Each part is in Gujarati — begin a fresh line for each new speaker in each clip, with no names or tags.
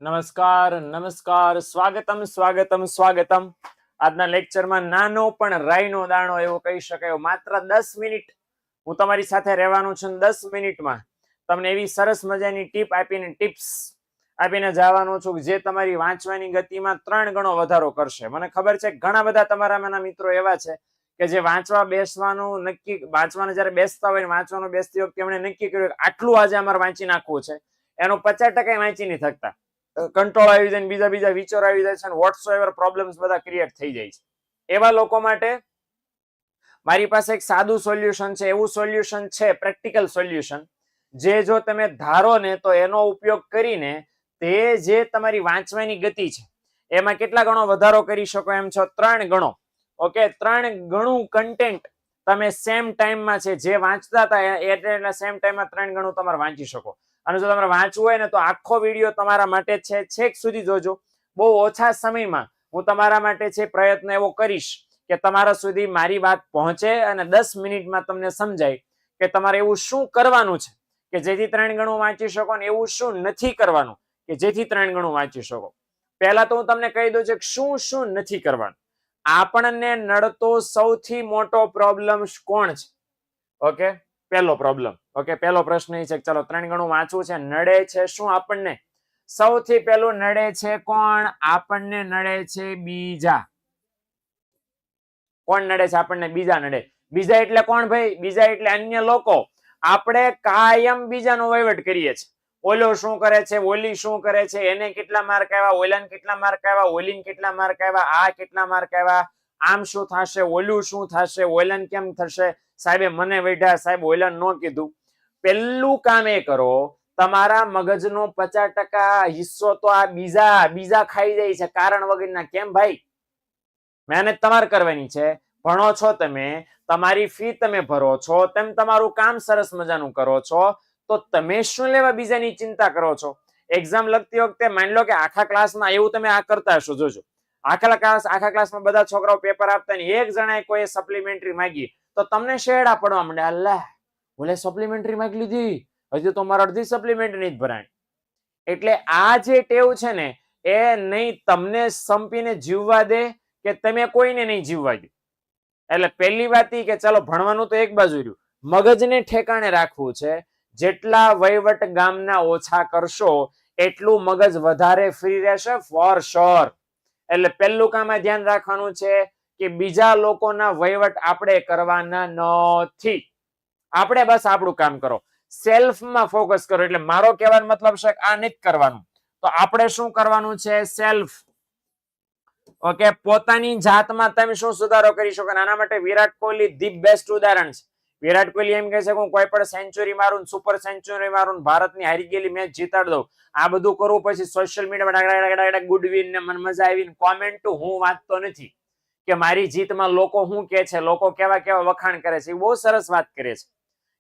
નમસ્કાર નમસ્કાર, સ્વાગતમ સ્વાગતમ સ્વાગતમ. આજના લેક્ચરમાં નાનો પણ રાઈનો દાણો એવો કહી શકાય. માત્ર 10 મિનિટ હું તમારી સાથે રહેવાનું છું. 10 મિનિટમાં તમને એવી સરસ મજાની ટિપ્સ આપીને જવાનો છું જે તમારી વાંચવાની ગતિમાં 3 ગણો વધારો કરશે. મને ખબર છે ઘણા બધા તમારામાંના મિત્રો એવા છે કે જે વાંચવા બેસવાનું નક્કી, વાંચવાને જ્યારે બેસતા હોય, વાંચવાનું બેસતી વખતે એમણે નક્કી કર્યું કે આટલું આજે અમારે વાંચી નાખવું છે, એનું 50% વાંચી નહીં થકતા. કંટ્રોલ આવી જાય, બીજા વિચારો આવી જાય છે અને વોટસોએવર પ્રોબ્લેમ્સ બધા ક્રિએટ થઈ જાય છે. એવા લોકો માટે મારી પાસે એક સાદું સોલ્યુશન છે. એવું સોલ્યુશન છે, પ્રેક્ટિકલ સોલ્યુશન, જે જો તમે ધારો ને તો એનો ઉપયોગ કરીને તે જે તમારી વાંચવાની ગતિ છે એમાં કેટલા ગણો વધારો કરી શકો એમ છો? 3 ગણો. ઓકે, 3 ગણું કન્ટેન્ટ તમે સેમ ટાઈમમાં છે જે વાંચતા હતા એટલે સેમ ટાઈમમાં 3 ગણું તમારે વાંચી શકો. અને જો તમારે વાંચવું હોય ને તો આખો વિડીયો તમારા માટે છે, છેક સુધી જોજો. બહુ ઓછા સમયમાં હું તમારા માટે છે પ્રયત્ન એવો કરીશ કે તમારા સુધી મારી વાત પહોંચે અને 10 મિનિટમાં તમને સમજાય કે તમારે એવું શું કરવાનું છે કે જેથી 3 ગણું વાંચી શકો, ને એવું શું નથી કરવાનું કે જેથી 3 ગણું વાંચી શકો. પહેલા તો હું તમને કહી દઉં છું કે શું શું નથી કરવાનું. આપણને નડતો સૌથી મોટો પ્રોબ્લેમ કોણ છે? ઓકે, પહેલો પ્રોબ્લેમ. ઓકે, પહેલો પ્રશ્ન એ છે કે ચલો 3 ગણું વાંચવું છે, નડે છે શું આપણને? સૌથી પહેલું નડે છે કોણ? આપણને નડે છે બીજા. કોણ નડે છે આપણને? બીજા નડે. બીજા એટલે કોણ ભાઈ? બીજા એટલે અન્ય લોકો. આપણે કાયમ બીજાનો વહીવટ કરીએ છીએ. ઓલો શું કરે છે, ઓલી શું કરે છે, એને કેટલા માર્ક આવ્યા, ઓલાને કેટલા માર્ક આવ્યા, ઓલીને કેટલા માર્ક આવ્યા, આ કેટલા માર્ક આવ્યા, આમ શું થશે, ઓલું શું થશે, ઓલાને કેમ થશે, સાહેબે મને વૈઢા, સાહેબ ઓલાને ન કીધું. પહેલું કામ એ કરો, તમારા મગજનો 50% હિસ્સો તો આ બીજા ખાઈ જાય છે કારણ વગરના. કેમ ભાઈ? મહેનત તમારે કરવાની છે, ભણો છો તમે, તમારી ફી તમે ભરો છો, તેમ તમારું કામ સરસ મજાનું કરો છો, તો તમે શું લેવા બીજાની ચિંતા કરો છો? એક્ઝામ લગતી વખતે માની લો કે આખા ક્લાસમાં એવું તમે આ કરતા હશો, જોજો. આખા ક્લાસમાં બધા છોકરાઓ પેપર આપતા ને એક જણાએ કોઈ સપ્લિમેન્ટરી માંગી તો તમને શેડા પડવા માંડે, અલ્લાહ ઓલે સપ્લિમેન્ટરી માંગી લીધી, હજી તો મારા અડધી સપ્લિમેન્ટરી નહીં ભરાય. એટલે આ જે ટેવ છે ને એ નહીં તમને સંપીને જીવવા દે કે તમે કોઈને નહીં જીવવા દો. એટલે પહેલી વાત એ કે ચલો ભણવાનું તો એક બાજુ રહ્યું, મગજને ઠેકાણે રાખવું છે. જેટલા વહીવટ ગામના ઓછા કરશો એટલું મગજ વધારે ફ્રી રહેશે ફોર શ્યોર. એટલે પહેલું કામ આ ધ્યાન રાખવાનું છે કે બીજા લોકોના વહીવટ આપણે કરવાના નથી. આપણે બસ આપણું કામ કરો, સેલ્ફમાં ફોકસ કરો. એટલે મારો કહેવાનો મતલબ છે આ નથી કરવાનું. તો આપણે શું કરવાનું છે? સેલ્ફ. ઓકે, પોતાની જાતમાં તમે શું સુધારો કરી શકો? આના માટે વિરાટ કોહલી ધી બેસ્ટ ઉદાહરણ છે. વિરાટ કોહલી એમ કહે છે કે હું કોઈ પણ સેન્ચુરી મારું, સુપર સેન્ચુરી મારું, ભારતની હારી ગયેલી મેચ જીતાડી દઉં. આ બધું કરવું પછી સોશિયલ મીડિયામાં ગુડવિન ને મને મજા આવી કોમેન્ટ હું વાંચતો નથી કે મારી જીતમાં લોકો શું કે છે, લોકો કેવા કેવા વખાણ કરે છે. એ બહુ સરસ વાત કરે છે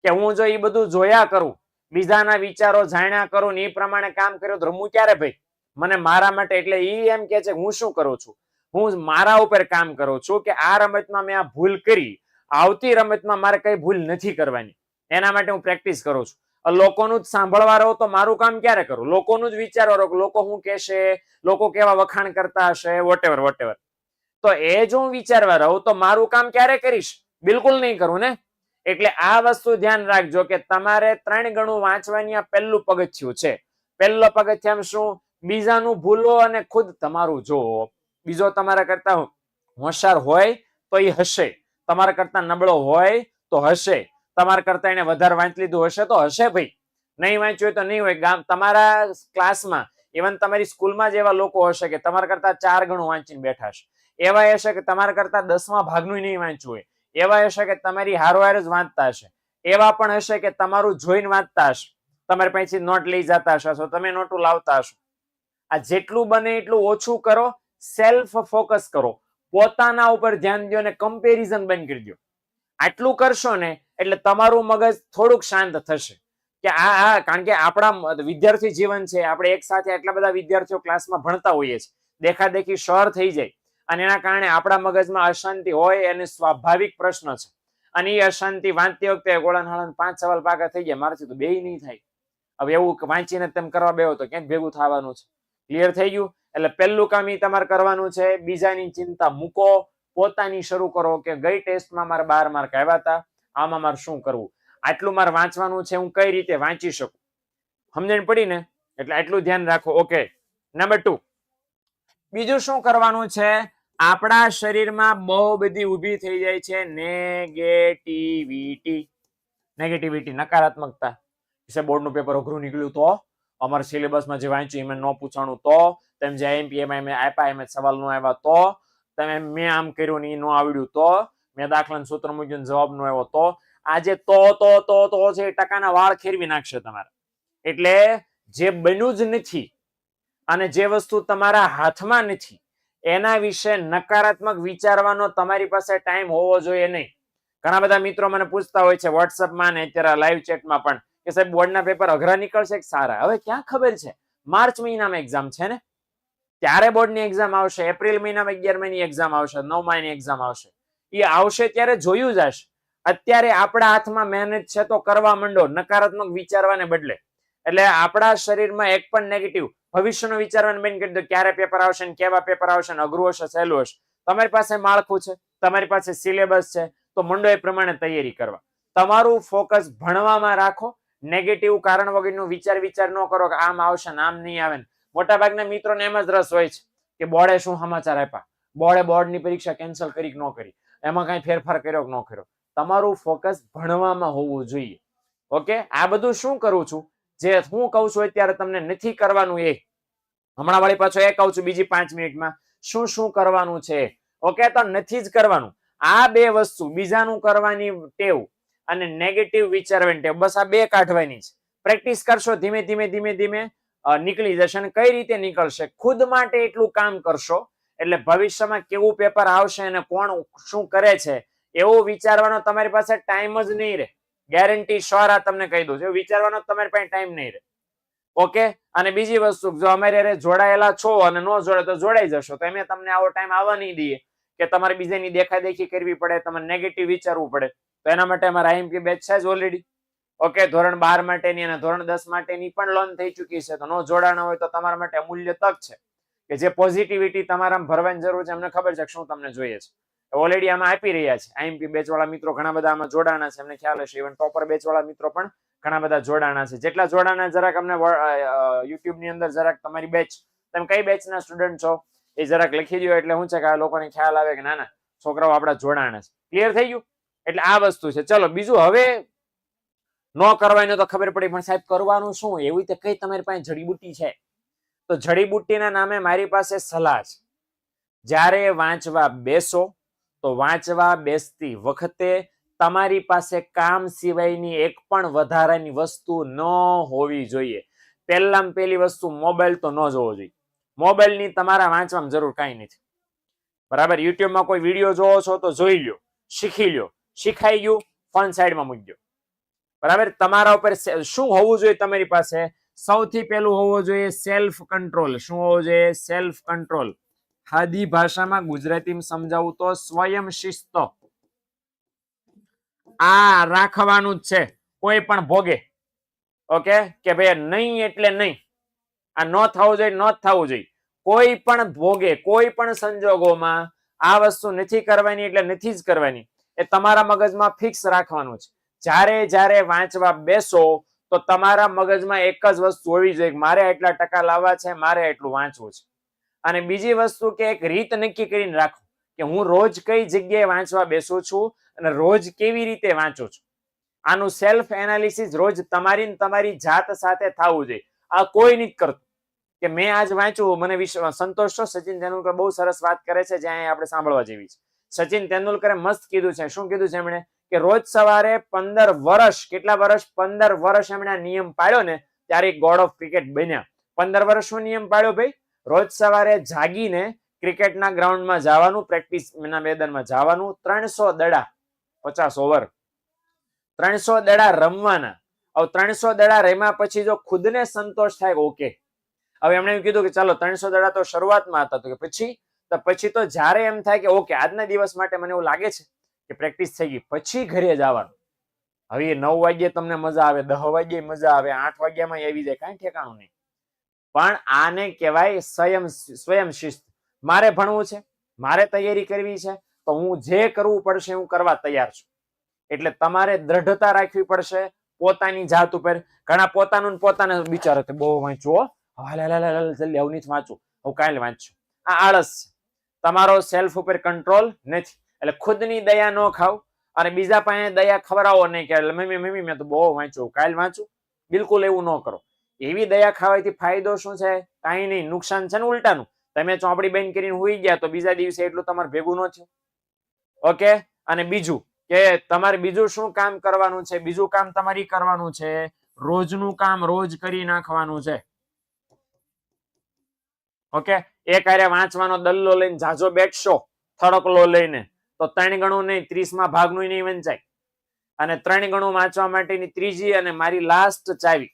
કે હું જો એ બધું જોયા કરું, બીજાના વિચારો જાણ્યા કરું ને એ પ્રમાણે કામ કર્યું તો હું ક્યારે ભાઈ મને મારા માટે. એટલે એ એમ કે છે હું શું કરું છું, હું મારા ઉપર કામ કરું છું કે આ રમતમાં મેં આ ભૂલ કરી, આવતી રમતમાં મારે કઈ ભૂલ નથી કરવાની. એના માટે હું પ્રેક્ટિસ કરું છું. લોકોનું જ સાંભળવા રહો તો મારું કામ ક્યારે કરું? લોકોનું જ વિચારવા રહો, લોકો શું કહેશે, લોકો કેવા વખાણ કરતા હશે, વોટેવર. તો એ જો હું વિચારવા રહું તો મારું કામ ક્યારે કરીશ? બિલકુલ નહીં કરું ને. એટલે આ વસ્તુ ધ્યાન રાખજો કે તમારે 3 ગણું વાંચવાની આ પહેલું પગથિયું છે. પહેલો પગથિયામાં શું? બીજાનું ભૂલો અને ખુદ તમારું જોવો. બીજો તમારા કરતા હોશિયાર હોય તો એ હશે, તમારા કરતા નબળો હોય તો હશે, તમારા કરતા એને વધારે વાંચી લીધું હશે તો હશે ભાઈ. નહીં વાંચ્યું હોય તો નહીં હોય. તમારા ક્લાસમાં ઇવન તમારી સ્કૂલમાં જ એવા લોકો હશે કે તમારા કરતા 4 ગણું વાંચીને બેઠા છે. એવા હશે કે તમારા કરતા 10મા ભાગનું નહીં વાંચ્યું હોય. એવા હશે કે તમારી હારવાર જ વાંચતા હશે. એવા પણ હશે કે તમારું જોઈને વાંચતા હશે, તમારી પાસેથી નોટ લઈ જતા હશો, તમે નોટું લાવતા હશો. આ જેટલું બને એટલું ઓછું કરો, સેલ્ફ ફોકસ કરો, પોતાના ઉપર ધ્યાન દો અને કમ્પેરિઝન બંધ કરી દો. આટલું કરશો ને એટલે તમારું મગજ થોડુંક શાંત થશે કે કારણ કે આપણા વિદ્યાર્થી જીવન છે, આપણે એક સાથે આટલા બધા વિદ્યાર્થીઓ ક્લાસમાં ભણતા હોઈએ છીએ, દેખાદેખી શોર થઈ જાય અને એના કારણે આપણા મગજમાં અશાંતિ હોય અને સ્વાભાવિક પ્રશ્ન છે. અને એ અશાંતિ વાંચતી વખતે ગોળાના 5 સવાલ પાકા થઈ જાય, મારાથી તો બેય નહીં થાય. હવે એવું વાંચીને તેમ કરવા બેહો તો ક્યાંક ભેગું થવાનું છે. ક્લિયર થઈ ગયું? એટલે પહેલું કામ ઈ તમારે કરવાનું છે, બીજાની ચિંતા મૂકો, પોતાની શરૂ કરો કે ગઈ ટેસ્ટમાં મારે 12 માર્ક આવ્યા હતા, આમાં મારે શું કરવું, આટલું મારે વાંચવાનું છે, હું કઈ રીતે વાંચી શકું, સમજણ પડી ને? એટલે આટલું ધ્યાન રાખો. Okay, number 2. બીજું શું કરવાનું છે? આપણા શરીરમાં બહુ બધી ઊભી થઈ જાય છે નેગેટિવિટી, નકારાત્મકતા. બોર્ડનું પેપર અઘરું નીકળ્યું તો, અમારા સિલેબસમાં જે વાંચ્યું એમાં ન પૂછાણું તો, તેમ જે આઈએમપી એમાં આપ્યા એમાં સવાલ ન આવ્યા તો, તમે મેં આમ કર્યું ને એ ન આવડ્યું તો, મેં દાખલાનું સૂત્ર મૂક્યું જવાબ ન આવ્યો તો, આજે તો છે ટકાના વાળ ખેરવી નાખશે તમારા. એટલે જે બન્યું જ નથી અને જે વસ્તુ તમારા હાથમાં નથી એના વિશે નકારાત્મક વિચારવાનો તમારી પાસે ટાઈમ હોવો જોઈએ નહીં. ઘણા બધા મિત્રો મને પૂછતા હોય છે વોટ્સઅપમાં ને અત્યારે લાઈવ ચેટમાં પણ કે સાહેબ બોર્ડના પેપર અઘરા નીકળશે કે સારા? હવે ક્યાં ખબર છે, માર્ચ મહિનામાં એક્ઝામ છે ને, ત્યારે બોર્ડની એક્ઝામ આવશે, એપ્રિલ મહિનામાં 11માની એક્ઝામ આવશે, 9માની એક્ઝામ આવશે, એ આવશે ત્યારે જોયું જશે. અત્યારે આપણા હાથમાં મહેનત છે તો કરવા માંડો, નકારાત્મક વિચારવાને બદલે. એટલે આપણા શરીરમાં એક પણ નેગેટિવ ભવિષ્યનું વિચારવાનું બંધ કરી દો, ક્યારે પેપર આવશે ને કેવા પેપર આવશે ને અઘરું હશે સહેલું હશે. તમારી પાસે માળખું છે, તમારી પાસે સિલેબસ છે, તો મંડો એ પ્રમાણે તૈયારી કરવા. તમારું ફોકસ ભણવામાં રાખો, નેગેટિવ કારણ વગરનું વિચાર ન કરો કે આમ આવશે ને આમ નહીં આવે ને. મોટા ભાગના મિત્રોને એમ જ રસ હોય છે કે બોર્ડે શું સમાચાર આપ્યા, બોર્ડની પરીક્ષા કેન્સલ કરી કે ન કરી, એમાં કઈ ફેરફાર કર્યો કે ન કર્યો. તમારું ફોકસ ભણવામાં હોવું જોઈએ. ઓકે, આ બધું શું કરું છું, જે હું કહું છું અત્યારે તમને નથી કરવાનું એ હમણાં વાળી પાછો એ કહું છું બીજી 5 મિનિટમાં શું શું કરવાનું છે. ઓકે, તો નથી જ કરવાનું. આ બે વસ્તુ, બીજાનું કરવાની ટેવ અને નેગેટિવ વિચારવાની ટેવ, બસ આ બે કાઢવાની છે. પ્રેક્ટિસ કરશો ધીમે ધીમે નીકળી જશે. અને કઈ રીતે નીકળશે? ખુદ માટે એટલું કામ કરશો એટલે ભવિષ્યમાં કેવું પેપર આવશે અને કોણ શું કરે છે એવું વિચારવાનો તમારી પાસે ટાઈમ જ નહીં રહે. ગેરંટી શ્યોર આ તમને કહી દઉં છું, વિચારવાનો તમારી પાસે ટાઈમ નહીં રહે. ઓકે, અને બીજી વસ્તુ, જો અમારે જોડાયેલા છો અને ન જોડે તો જોડાઈ જશો, તો અમે તમને આવો ટાઈમ આવવા નહીં દઈએ કે તમારે બીજાની દેખાદેખી કરવી પડે, તમારે નેગેટિવ વિચારવું પડે. તો એના માટે અમારા આઈએમપી બેચ છે જ ઓલરેડી. ઓકે, ધોરણ 12 માટેની અને ધોરણ 10 માટેની પણ લોન થઈ ચૂકી છે. તો ન જોડાણા હોય તો તમારા માટે અમૂલ્ય તક છે કે જે પોઝિટિવિટી તમારામાં ભરવાની જરૂર છે, અમને ખબર છે શું તમને જોઈએ છે, ઓલરેડી આમાં આપી રહ્યા છે. આઈએમપી બેચ વાળા મિત્રો ઘણા બધા આમાં જોડાણા છે, અમને ખ્યાલ હશે. ઇવન ટોપર બેચ વાળા મિત્રો પણ ઘણા બધા જોડાણા છે. જેટલા જોડાણા જરાક અમને યુટ્યુબ ની અંદર જરાક તમારી બેચ, તમે કઈ બેચ ના સ્ટુડન્ટ છો એ જરાક લખી દો, એટલે શું છે કે આ લોકોને ખ્યાલ આવે કે ના ના છોકરાઓ આપડા જોડાણા છે. ક્લિયર થઈ ગયું? એટલે આ વસ્તુ છે. ચલો બીજું, હવે ન કરવાનું તો ખબર પડી, પણ સાહેબ કરવાનું શું? એવી રીતે કઈ તમારી પાસે જડીબુટ્ટી છે? તો જડીબુટ્ટીના નામે મારી પાસે સલાહ છે. જ્યારે વાંચવા બેસો તો વાંચવા બેસતી વખતે તમારી પાસે કામ સિવાયની એક પણ વધારાની વસ્તુ ન હોવી જોઈએ. પહેલામાં પહેલી વસ્તુ, મોબાઈલ તો ન જોવો જોઈએ. મોબાઈલની તમારા વાંચવામાં જરૂર કાંઈ નથી. બરાબર, યુટ્યુબમાં કોઈ વિડીયો જોવો છો તો જોઈ લ્યો, શીખી લ્યો, શીખાઈ ગયું ફોન સાઈડમાં મૂકી દો. બરાબર, તમારા ઉપર શું હોવું જોઈએ? તમારી પાસે સૌથી પહેલું હોવું જોઈએ સેલ્ફ કંટ્રોલ. શું હોવું જોઈએ? Self control. સાદી ભાષામાં ગુજરાતીમાં સમજાવું તો સ્વયં શિસ્ત. આ રાખવાનું જ છે કોઈ પણ ભોગે. ઓકે, કે ભાઈ નહીં એટલે નહીં, આ ન થવું જોઈએ, ન થવું જોઈએ. કોઈ પણ ભોગે, કોઈ પણ સંજોગોમાં આ વસ્તુ નથી કરવાની એટલે નથી જ કરવાની. એ તમારા મગજમાં ફિક્સ રાખવાનું છે. જ્યારે વાંચવા બેસો તો તમારા મગજમાં એક જ વસ્તુ હોવી જોઈએ, મારે એટલા ટકા લાવવા છે, મારે એટલું વાંચવું છે. અને બીજી વસ્તુ કે એક રીત નક્કી કરીને રાખો કે હું રોજ કઈ જગ્યાએ વાંચવા બેસું છું અને રોજ કેવી રીતે વાંચું છું. આનું સેલ્ફ એનાલિસિસ રોજ તમારી જાત સાથે થવું જોઈએ. આ કોઈ નથી કરતું કે મેં આજ વાંચ્યું, મને સંતોષ છો. સચિન તેંડુલકર બહુ સરસ વાત કરે છે, જ્યાં આપણે સાંભળવા જેવી છે. સચિન તેંડુલકરે મસ્ત કીધું છે. શું કીધું છે એમણે? કે રોજ સવારે 15 વર્ષ, કેટલા વર્ષ? 15 વર્ષ એમણે નિયમ પાડ્યો ને ત્યારે ગોડ ઓફ ક્રિકેટ બન્યા. 15 વર્ષનો નિયમ પાડ્યો ભાઈ. રોજ સવારે જાગીને ક્રિકેટના ગ્રાઉન્ડમાં જવાનું, પ્રેક્ટિસના મેદાનમાં જવાનું, 300 દડા, 50 ઓવર, 300 દડા રમવાના. હવે 300 દડા રમ્યા પછી જો ખુદને સંતોષ થાય, ઓકે. હવે એમણે એમ કીધું કે ચાલો 300 દડા તો શરૂઆતમાં હતા, તો કે પછી તો જ્યારે એમ થાય કે ઓકે આજના દિવસ માટે મને એવું લાગે છે કે પ્રેક્ટિસ થઈ ગઈ, પછી ઘરે જવાનું. હવે 9 વાગ્યે તમને મજા આવે, 10 વાગ્યે મજા આવે, 8 વાગ્યામાં આવી જાય, કાંઈ ઠેકાણું નહીં. પણ આને કહેવાય સ્વયં શિસ્ત. મારે ભણવું છે, મારે તૈયારી કરવી છે, તો હું જે કરવું પડશે હું કરવા તૈયાર છું. એટલે તમારે દ્રઢતા રાખવી પડશે પોતાની જાત ઉપર. ઘણા પોતાને વિચારો કે બહુ વાંચવું, જલ્દી હવે નથી વાંચવું, હું કાલે વાંચશું. આ આળસ છે. તમારો સેલ્ફ ઉપર કંટ્રોલ નથી. એટલે ખુદની દયા ન ખાવ અને બીજા પાસે દયા ખવડાવો નહીં કે મમ્મી મેં તો બહુ વાંચ્યું, કાલે વાંચું. બિલકુલ એવું ન કરો. એવી દયા ખાવાથી ફાયદો શું છે? કાંઈ નહીં, નુકસાન છે ને ઉલટાનું. તમે ચોપડી બંધ કરીને હુઈ ગયા તો બીજા દિવસે એટલું તમારે ભેગું ન થયું. ઓકે. અને બીજું કે તમારે બીજું શું કામ કરવાનું છે? બીજું કામ તમારે કરવાનું છે, રોજનું કામ રોજ કરી નાખવાનું છે. ઓકે. એક હારે વાંચવાનો દલ્લો લઈને જાજો બેઠશો થડકલો લઈને તો 3 ગણું નહીં, 30માં ભાગનું નહીં વંચાય. અને 3 ગણું વાંચવા માટેની ત્રીજી અને મારી લાસ્ટ ચાવી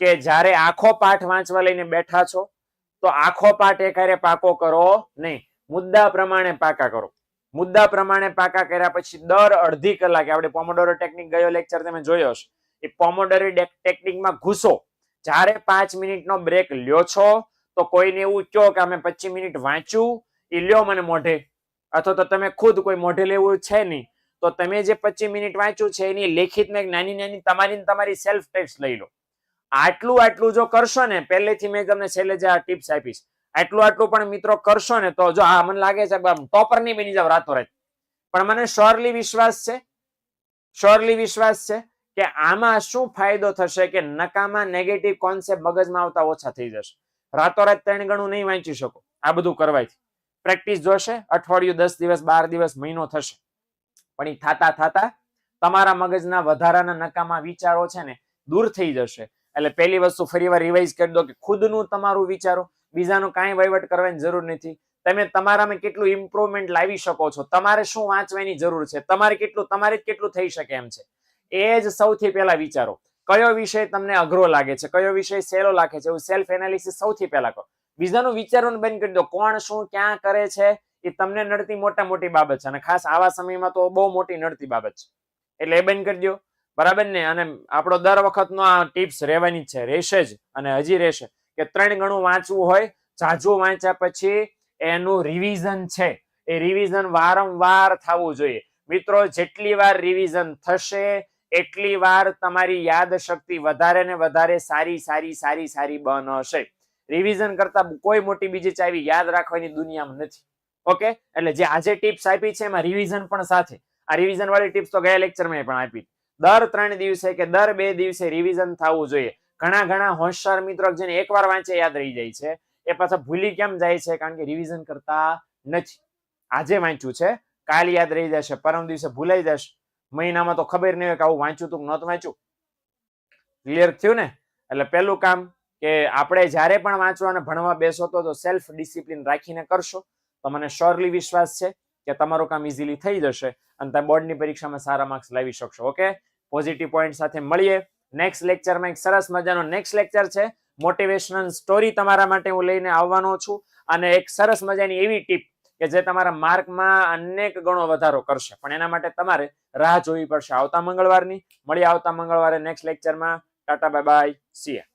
કે જ્યારે આખો પાઠ વાંચવા લઈને બેઠા છો તો આખો પાઠ એક હારે પાકો કરો નહીં, મુદ્દા પ્રમાણે પાકા કરો. મુદ્દા પ્રમાણે પાકા કર્યા પછી દર અડધી કલાકે, આપણે પોમોડોરો ટેકનિક ગયો લેક્ચર તમે જોયો હશે, એ પોમોડોરો ટેકનિકમાં ઘૂસો. જ્યારે 5 મિનિટનો બ્રેક લ્યો છો તો કોઈને એવું કહો કે અમે 25 મિનિટ વાંચ્યું, એ લ્યો મને મોઢે, અથવા તો તમે ખુદ કોઈ મોઢે લેવું છે નહીં તો તમે જે 25 મિનિટ વાંચ્યું છે એની લેખિતમાં એક નાની તમારી સેલ્ફ ટેસ્ટ લઈ લો. આટલું જો કરશો ને, પહેલેથી મેં તમને છેલ્લે જે આ ટિપ્સ આપીશ, આટલું પણ મિત્રો કરશો ને તો જો મને લાગે છે ટોપર નહીં બની જાવ રાતોરાત. પણ મને શ્યોરલી વિશ્વાસ છે કે આમાં શું ફાયદો થશે કે નકામા નેગેટિવ કોન્સેપ્ટ મગજમાં આવતા ઓછા થઈ જશે. રાતોરાત 3 ગણું નહીં વાંચી શકો આ બધું કરવાથી. પ્રેક્ટિસ જોશે, અઠવાડિયું, 10 દિવસ, 12 દિવસ, મહિનો થશે. પણ એ થાતા તમારા મગજના વધારાના નકામા વિચારો છે ને દૂર થઈ જશે. એટલે પહેલી વસ્તુ ફરીવાર રિવાઇઝ કરી દો કે ખુદનું તમારું વિચારો, બીજાનું કાંઈ વહીવટ કરવાની જરૂર નથી. તમે તમારામાં કેટલું ઇમ્પ્રુવમેન્ટ લાવી શકો છો, તમારે શું વાંચવાની જરૂર છે, તમારે કેટલું થઈ શકે એમ છે, એ જ સૌથી પહેલા વિચારો. કયો વિષય તમને અઘરો લાગે છે, કયો વિષય સહેલો લાગે છે, એવું સેલ્ફ એનાલિસિસ સૌથી પહેલા કરો. બીજાનું વિચારવાનું બંધ કરી દો. કોણ શું ક્યાં કરે છે એ તમને નડતી મોટી બાબત છે, અને ખાસ આવા સમયમાં તો બહુ મોટી નડતી બાબત છે. એટલે એ બંધ કરી દો, બરાબર ને. અને આપણો દર વખતનો આ ટિપ્સ રહેવાની જ છે, રહેશે જ અને હજી રહેશે કે 3 ગણું વાંચવું હોય, ઝાઝું વાંચ્યા પછી એનું રિવિઝન છે, એ રિવિઝન વારંવાર થવું જોઈએ. મિત્રો, જેટલી વાર રિવિઝન થશે એટલી વાર તમારી યાદ શક્તિ વધારે ને વધારે સારી બનશે. રિવિઝન કરતા કોઈ મોટી બીજી ચાવી યાદ રાખવાની દુનિયામાં નથી. ઓકે. એટલે જે આજે ટિપ્સ આપી છે એમાં રિવિઝન પણ સાથે. આ રિવિઝન વાળી ટિપ્સ તો ગયા લેક્ચરમાં પણ આપી. દર 3 દિવસે કે દર 2 દિવસે રિવિઝન થવું જોઈએ. ઘણા હોશિયાર મિત્રો જેને એકવાર વાંચે યાદ રહી જાય છે, એ પાછા ભૂલી કેમ જાય છે? કારણ કે રિવિઝન કરતા નથી. આજે વાંચ્યું છે, કાલ યાદ રહી જશે, પરમ દિવસે ભૂલાઈ જશે, મહિનામાં તો ખબર નહીં હોય કે આવું વાંચ્યું તું નહોતું વાંચ્યું. ક્લિયર થયું ને? એટલે પહેલું કામ કે આપણે જ્યારે પણ વાંચવા અને ભણવા બેસો તો સેલ્ફ ડિસિપ્લિન રાખીને કરશો તો મને શ્યોરલી વિશ્વાસ છે કે તમારું કામ ઇઝીલી થઈ જશે અને તમે બોર્ડની પરીક્ષામાં સારા માર્ક્સ લાવી શકશો. ઓકે. પોઝિટિવ પોઈન્ટ સાથે મળીએ નેક્સ્ટ લેક્ચરમાં. એક સરસ મજાનો નેક્સ્ટ લેક્ચર છે, મોટિવેશનલ સ્ટોરી તમારા માટે હું લઈને આવવાનો છું, અને એક સરસ મજાની એવી ટીપ કે જે તમારા માર્કમાં અનેક ગણો વધારો કરશે. પણ એના માટે તમારે રાહ જોવી પડશે આવતા મંગળવારની. મળીએ આવતા મંગળવારે નેક્સ્ટ લેક્ચરમાં. Tata, bye bye, C you.